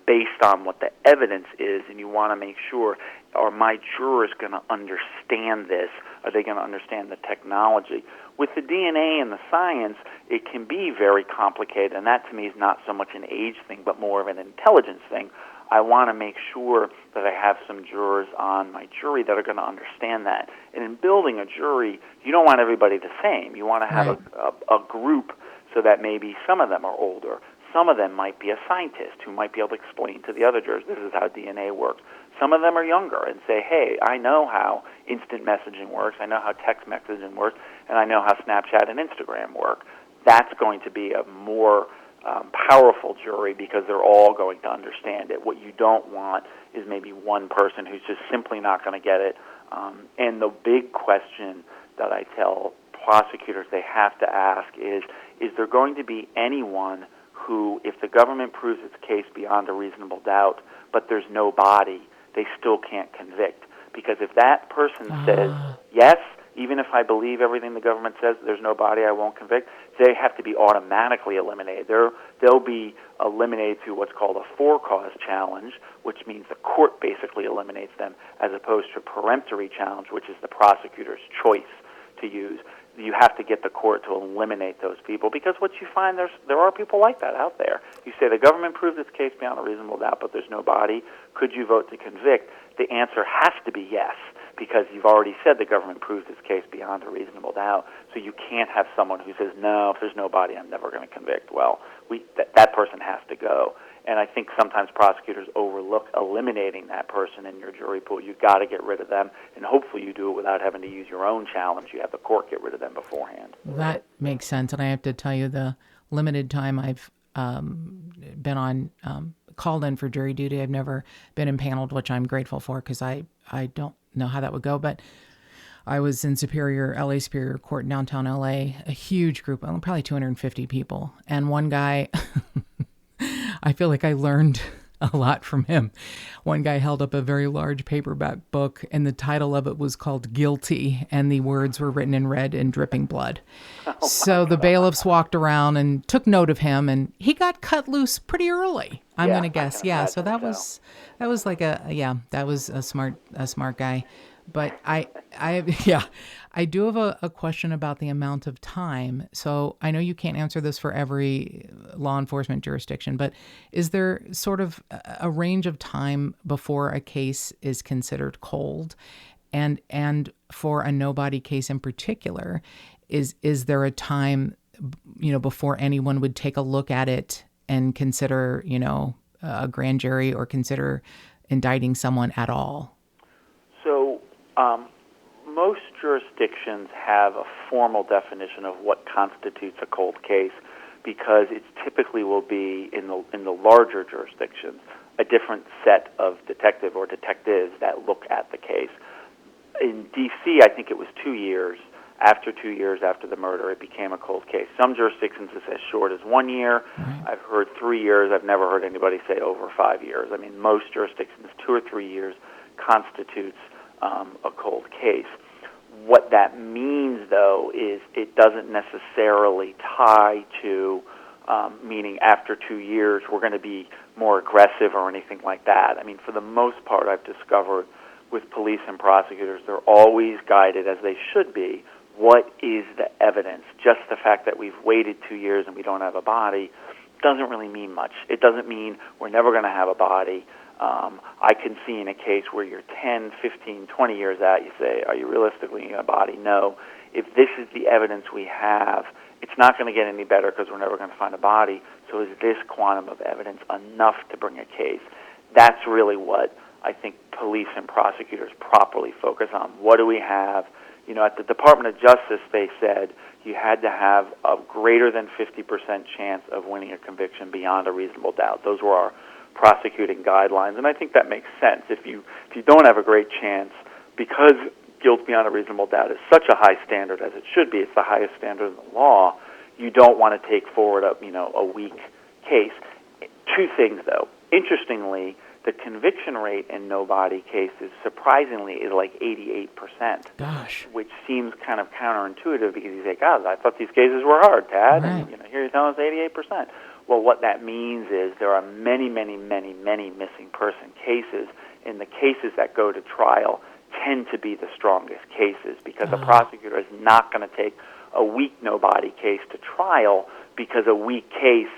based on what the evidence is, and you want to make sure, are my jurors going to understand this? Are they going to understand the technology? With the DNA and the science, it can be very complicated, and that to me is not so much an age thing, but more of an intelligence thing. I want to make sure that I have some jurors on my jury that are going to understand that. And in building a jury, you don't want everybody the same. You want to have a group so that maybe some of them are older. Some of them might be a scientist who might be able to explain to the other jurors, this is how DNA works. Some of them are younger and say, hey, I know how instant messaging works, I know how text messaging works, and I know how Snapchat and Instagram work. That's going to be a more powerful jury because they're all going to understand it. What you don't want is maybe one person who's just simply not going to get it. And the big question that I tell prosecutors they have to ask is there going to be anyone who, if the government proves its case beyond a reasonable doubt, but there's no body, they still can't convict. Because if that person says, yes, even if I believe everything the government says, there's no body, I won't convict, they have to be automatically eliminated. They'll be eliminated through what's called a for-cause challenge, which means the court basically eliminates them, as opposed to a peremptory challenge, which is the prosecutor's choice to use. You have to get the court to eliminate those people, because what you find, there are people like that out there. You say the government proved its case beyond a reasonable doubt, but there's no body. Could you vote to convict? The answer has to be yes, because you've already said the government proved its case beyond a reasonable doubt. So you can't have someone who says, no, if there's no body, I'm never going to convict. Well, that person has to go. And I think sometimes prosecutors overlook eliminating that person in your jury pool. You've got to get rid of them, and hopefully you do it without having to use your own challenge. You have the court get rid of them beforehand. That makes sense. And I have to tell you, the limited time I've been on called in for jury duty, I've never been impaneled, which I'm grateful for, because I don't know how that would go. But I was in LA Superior Court in downtown LA, a huge group, probably 250 people. And one guy... I feel like I learned a lot from him. One guy held up a very large paperback book, and the title of it was called Guilty, and the words were written in red and dripping blood. So the bailiffs walked around and took note of him, and he got cut loose pretty early, I'm going to guess. Yeah, so that was like that was a smart guy. But I do have a question about the amount of time. So I know you can't answer this for every law enforcement jurisdiction, but is there sort of a range of time before a case is considered cold? And for a no-body case in particular, is there a time, before anyone would take a look at it and consider, a grand jury or consider indicting someone at all? So most jurisdictions have a formal definition of what constitutes a cold case, because it typically will be in the larger jurisdictions a different set of detective or detectives that look at the case. In D.C., I think it was 2 years. After 2 years after the murder, it became a cold case. Some jurisdictions it's as short as 1 year. Right. I've heard 3 years. I've never heard anybody say over 5 years. I mean, most jurisdictions, 2 or 3 years constitutes a cold case. What that means, though, is it doesn't necessarily tie to meaning after 2 years we're going to be more aggressive or anything like that. I mean, for the most part, I've discovered with police and prosecutors, they're always guided, as they should be, what is the evidence. Just the fact that we've waited 2 years and we don't have a body doesn't really mean much. It doesn't mean we're never going to have a body. I can see in a case where you're 10, 15, 20 years out, you say, are you realistically going to get a body? No. If this is the evidence we have, it's not going to get any better because we're never going to find a body. So is this quantum of evidence enough to bring a case? That's really what I think police and prosecutors properly focus on. What do we have? At the Department of Justice, they said you had to have a greater than 50% chance of winning a conviction beyond a reasonable doubt. Those were our prosecuting guidelines, and I think that makes sense. If you don't have a great chance, because guilt beyond a reasonable doubt is such a high standard as it should be, it's the highest standard in the law, you don't want to take forward a weak case. Two things, though. Interestingly, the conviction rate in no-body cases, surprisingly, is like 88%. Gosh. Which seems kind of counterintuitive, because you say, God, I thought these cases were hard, Tad. Right. And here you're telling us 88%. Well, what that means is there are many, many, many, many missing person cases, and the cases that go to trial tend to be the strongest cases, because a prosecutor is not going to take a weak no-body case to trial, because a weak case,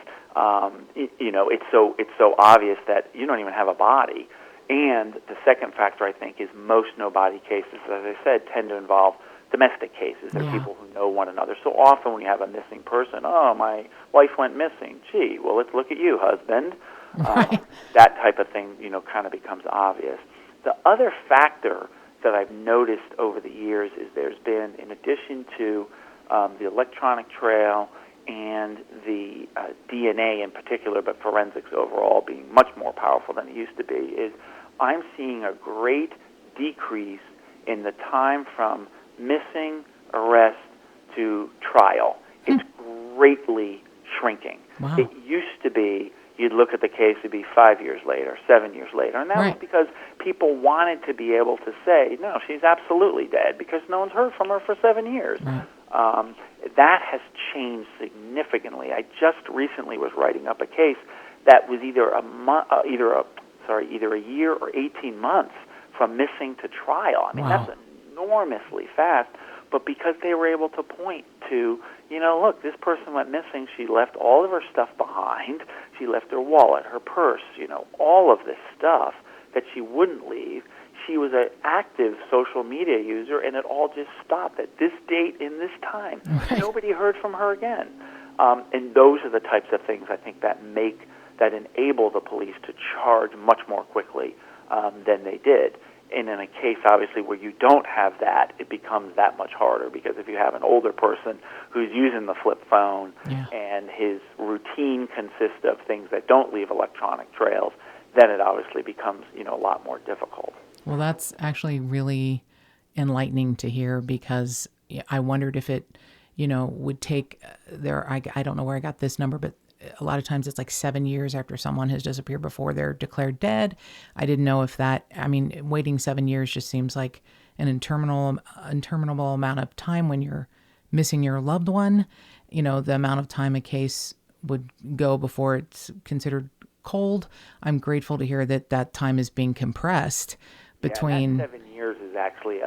it's so obvious that you don't even have a body. And the second factor, I think, is most no-body cases, as I said, tend to involve domestic cases. They're people who know one another. So often when you have a missing person, oh, my wife went missing. Gee, well, let's look at you, husband. Right. That type of thing, kind of becomes obvious. The other factor that I've noticed over the years is there's been, in addition to the electronic trail and the DNA in particular, but forensics overall being much more powerful than it used to be, is I'm seeing a great decrease in the time from missing, arrest to trial. It's greatly shrinking. Wow. It used to be you'd look at the case, it'd be 5 years later, 7 years later. And that was because people wanted to be able to say, no, she's absolutely dead, because no one's heard from her for 7 years. Right. That has changed significantly. I just recently was writing up a case that was either a year or 18 months from missing to trial. I mean, Wow. that's enormously fast. But because they were able to point to, look, this person went missing. She left all of her stuff behind. She left her wallet, her purse, all of this stuff that she wouldn't leave. She was an active social media user, and it all just stopped at this date in this time. Right. Nobody heard from her again. And those are the types of things I think that enable the police to charge much more quickly than they did. And in a case, obviously, where you don't have that, it becomes that much harder, because if you have an older person who's using the flip phone and his routine consists of things that don't leave electronic trails, then it obviously becomes, a lot more difficult. Well, that's actually really enlightening to hear, because I wondered if it, would take I don't know where I got this number, but a lot of times it's like 7 years after someone has disappeared before they're declared dead. I didn't know if waiting 7 years just seems like an interminable amount of time when you're missing your loved one. The amount of time a case would go before it's considered cold. I'm grateful to hear that time is being compressed between... that 7 years is actually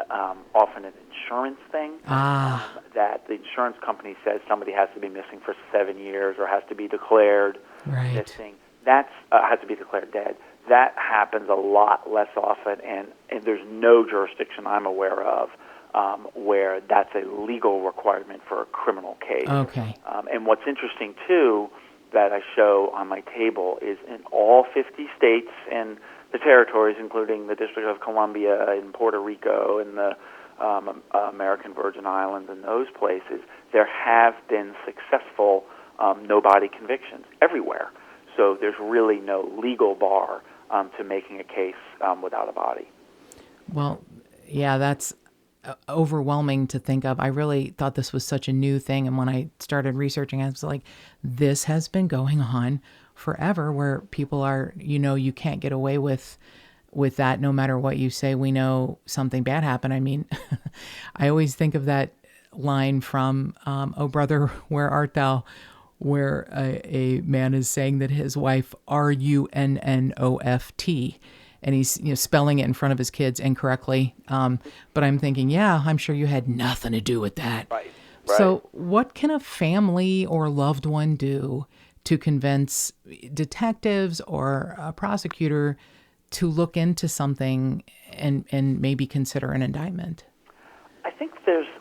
often an insurance thing. That the insurance company says somebody has to be missing for 7 years or has to be declared missing. That's has to be declared dead. That happens a lot less often, and there's no jurisdiction I'm aware of where that's a legal requirement for a criminal case. Okay. And what's interesting, too, that I show on my table is in all 50 states and the territories, including the District of Columbia and Puerto Rico and the American Virgin Islands and those places, there have been successful no-body convictions everywhere. So there's really no legal bar to making a case without a body. Well, yeah, that's overwhelming to think of. I really thought this was such a new thing, and when I started researching, I was like, this has been going on forever, where people are, you can't get away with that no matter what you say. We know something bad happened. I mean, I always think of that line from Oh Brother, Where Art Thou?, where a man is saying that his wife RUNNOFT, and he's spelling it in front of his kids incorrectly. But I'm thinking, I'm sure you had nothing to do with that. Right. So what can a family or loved one do to convince detectives or a prosecutor to look into something and maybe consider an indictment? I think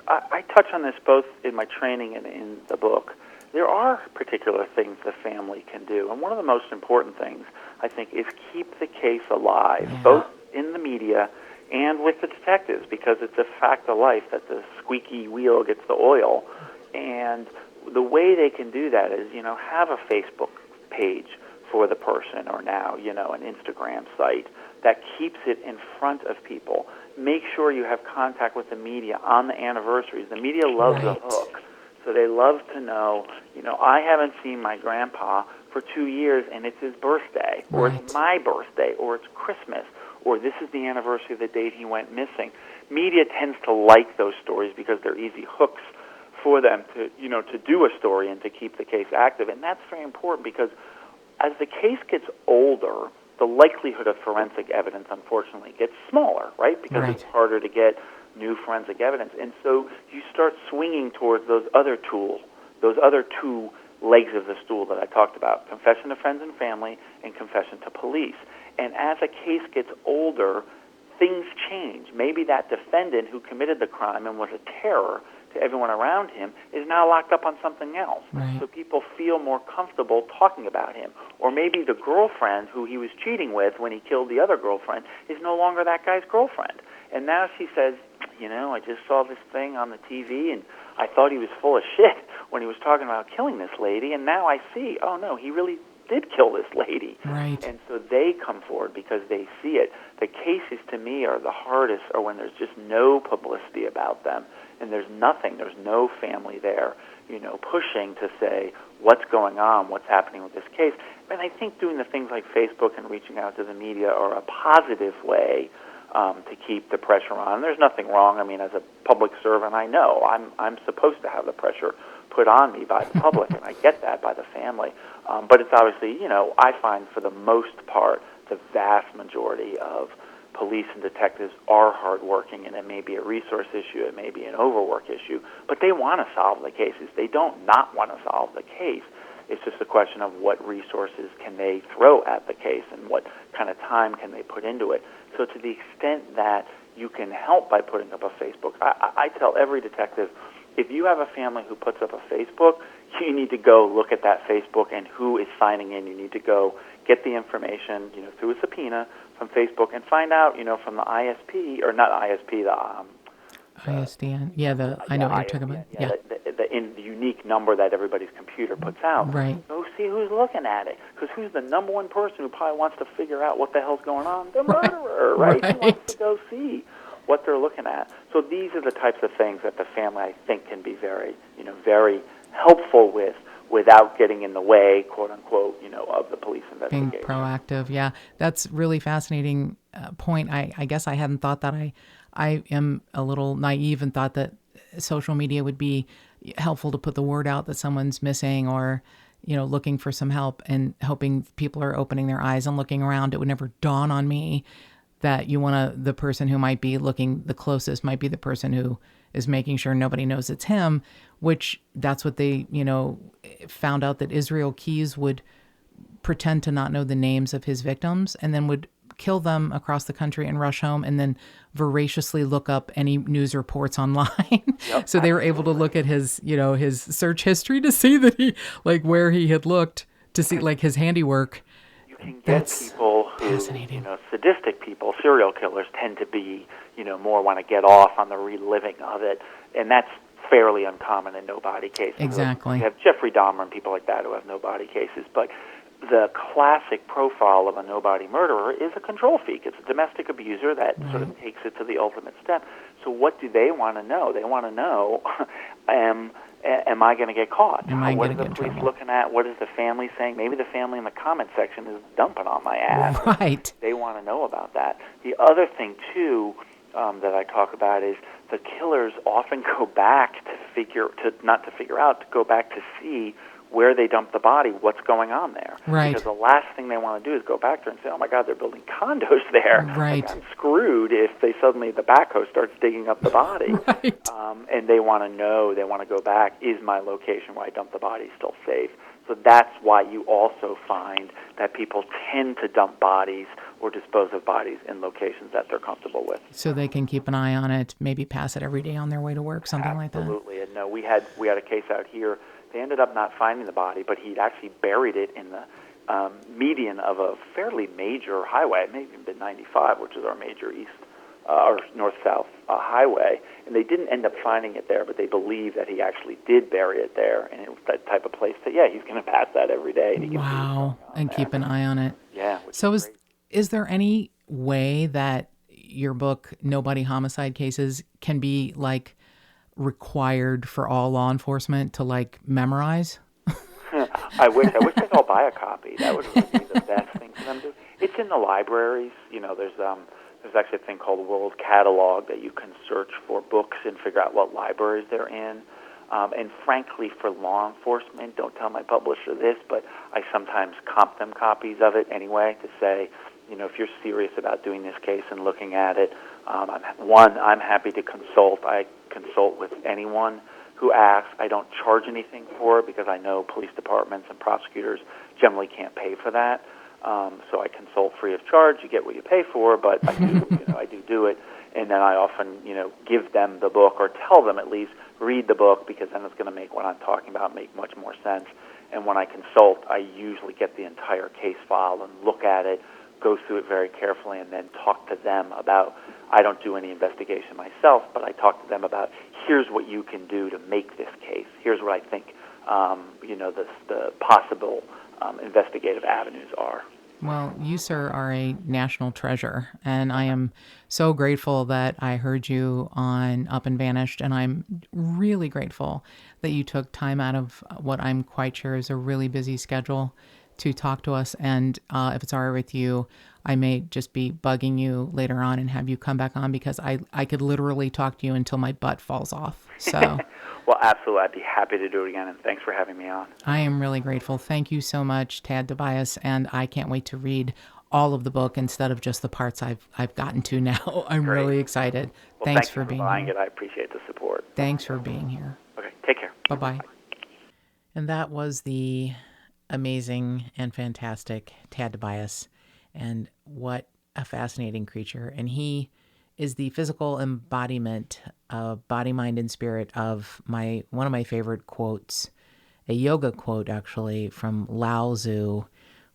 I touch on this both in my training and in the book. There are particular things the family can do, and one of the most important things, I think, is keep the case alive, both in the media and with the detectives, because it's a fact of life that the squeaky wheel gets the oil. And the way they can do that is, have a Facebook page for the person, or now, an Instagram site that keeps it in front of people. Make sure you have contact with the media on the anniversaries. The media loves a hook. So they love to know, I haven't seen my grandpa for 2 years, and it's his birthday, or it's my birthday, or it's Christmas, or this is the anniversary of the date he went missing. Media tends to like those stories because they're easy hooks for them to do a story and to keep the case active. And that's very important, because as the case gets older, the likelihood of forensic evidence, unfortunately, gets smaller, right? Because it's harder to get new forensic evidence. And so you start swinging towards those other tools, those other two legs of the stool that I talked about, confession to friends and family and confession to police. And as a case gets older, things change. Maybe that defendant who committed the crime and was a terror to everyone around him is now locked up on something else. So people feel more comfortable talking about him. Or maybe the girlfriend who he was cheating with when he killed the other girlfriend is no longer that guy's girlfriend. And now she says, I just saw this thing on the TV, and I thought he was full of shit when he was talking about killing this lady, and now I see, oh no, he really did kill this lady. Right. And so they come forward because they see it. The cases, to me, are the hardest, or when there's just no publicity about them, and there's no family there pushing to say what's going on, what's happening with this case. And I think doing the things like Facebook and reaching out to the media are a positive way to keep the pressure on. And there's nothing wrong. I mean, as a public servant, I know I'm supposed to have the pressure put on me by the public, and I get that by the family. But it's obviously, I find for the most part, the vast majority of police and detectives are hardworking, and it may be a resource issue, it may be an overwork issue, but they want to solve the cases. They don't not want to solve the case. It's just a question of what resources can they throw at the case and what kind of time can they put into it. So to the extent that you can help by putting up a Facebook, I tell every detective, if you have a family who puts up a Facebook, you need to go look at that Facebook and who is signing in. You need to go get the information, through a subpoena from Facebook and find out, from the ISP, or not ISP, the ISDN. Yeah, I know what you're talking about. Yeah. The unique number that everybody's computer puts out. Right. Go see who's looking at it. Because who's the number one person who probably wants to figure out what the hell's going on? The murderer, right? Who wants to go see what they're looking at? So these are the types of things that the family, I think, can be very, very helpful with, without getting in the way, quote unquote, of the police investigation. Being proactive, yeah. That's really fascinating point. I guess I hadn't thought that. I am a little naive and thought that social media would be helpful to put the word out that someone's missing, or, looking for some help, and hoping people are opening their eyes and looking around. It would never dawn on me that the person who might be looking the closest might be the person who is making sure nobody knows it's him, which that's what they, found out, that Israel Keys would pretend to not know the names of his victims and then would kill them across the country and rush home, and then voraciously look up any news reports online. Yep, so they were able to look at his, his search history to see that he, where he had looked, to see his handiwork. You can get people who, sadistic people, serial killers, tend to be, more want to get off on the reliving of it, and that's fairly uncommon in no-body cases. Exactly. You have Jeffrey Dahmer and people like that who have no-body cases, but the classic profile of a no-body murderer is a control freak. It's a domestic abuser that sort of takes it to the ultimate step. So what do they want to know? They want to know, am I going to get caught? What are the police looking at? What is the family saying? Maybe the family in the comment section is dumping on my ass. Right. They want to know about that. The other thing, too, that I talk about is the killers often go back to go back to see where they dumped the body, what's going on there. Right. Because the last thing they want to do is go back there and say, oh, my God, they're building condos there. Right. I'm screwed if the backhoe starts digging up the body. Right. And they want to know, they want to go back, is my location where I dumped the body still safe? So that's why you also find that people tend to dump bodies or dispose of bodies in locations that they're comfortable with. So they can keep an eye on it, maybe pass it every day on their way to work, something like that. Absolutely. And no, we had a case out here. They ended up not finding the body, but he'd actually buried it in the median of a fairly major highway. It may have even been 95, which is our major east or north-south highway. And they didn't end up finding it there, but they believe that he actually did bury it there. And it was that type of place that, he's going to pass that every day. And wow. And keep an eye on it. Yeah. So is there any way that your book, No Body Homicide Cases, can be required for all law enforcement to memorize? I wish they could all buy a copy. That would really be the best thing for them to do. It's in the libraries. There's actually a thing called World Catalog that you can search for books and figure out what libraries they're in. And frankly, for law enforcement, don't tell my publisher this, but I sometimes comp them copies of it anyway to say, if you're serious about doing this case and looking at it, I'm happy to consult. I consult with anyone who asks. I don't charge anything for it because I know police departments and prosecutors generally can't pay for that. So I consult free of charge. You get what you pay for, but I do it. And then I often, give them the book or tell them at least read the book because then it's going to make what I'm talking about make much more sense. And when I consult, I usually get the entire case file and look at it, go through it very carefully, and then talk to them about, I don't do any investigation myself, but I talk to them about, here's what you can do to make this case. Here's what I think, the possible investigative avenues are. Well, you, sir, are a national treasure, and I am so grateful that I heard you on Up and Vanished, and I'm really grateful that you took time out of what I'm quite sure is a really busy schedule to talk to us. And if it's all right with you, I may just be bugging you later on and have you come back on, because I could literally talk to you until my butt falls off. So. Well, absolutely. I'd be happy to do it again, and thanks for having me on. I am really grateful. Thank you so much, Tad DiBiase, and I can't wait to read all of the book instead of just the parts I've gotten to now. I'm Great. really excited. Well, Thanks for being buying here. it. I appreciate the support. Thanks for being here. Okay, take care. Bye-bye. And that was the amazing and fantastic Tad DiBiase, and what a fascinating creature. And he is the physical embodiment of body, mind, and spirit of one of my favorite quotes, a yoga quote actually from Lao Tzu,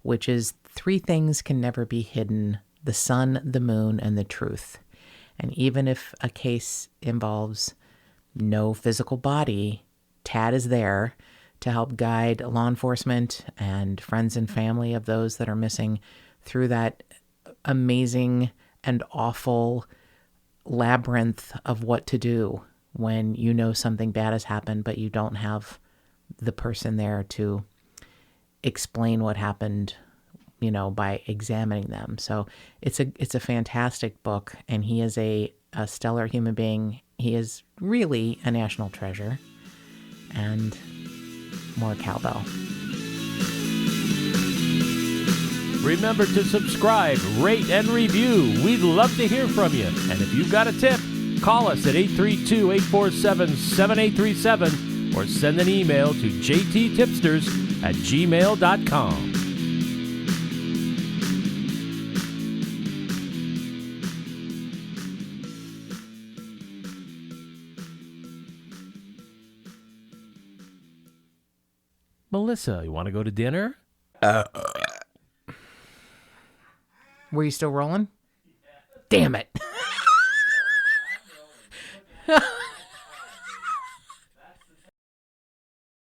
which is, 3 things can never be hidden: the sun, the moon, and the truth. And even if a case involves no physical body, Tad is there to help guide law enforcement and friends and family of those that are missing through that amazing and awful labyrinth of what to do when you know something bad has happened, but you don't have the person there to explain what happened, by examining them. So it's a fantastic book, and he is a stellar human being. He is really a national treasure. And more cowbell. Remember to subscribe, rate, and review. We'd love to hear from you. And if you've got a tip, call us at 832-847-7837 or send an email to jttipsters@gmail.com. Melissa, you want to go to dinner? Were you still rolling? Damn it.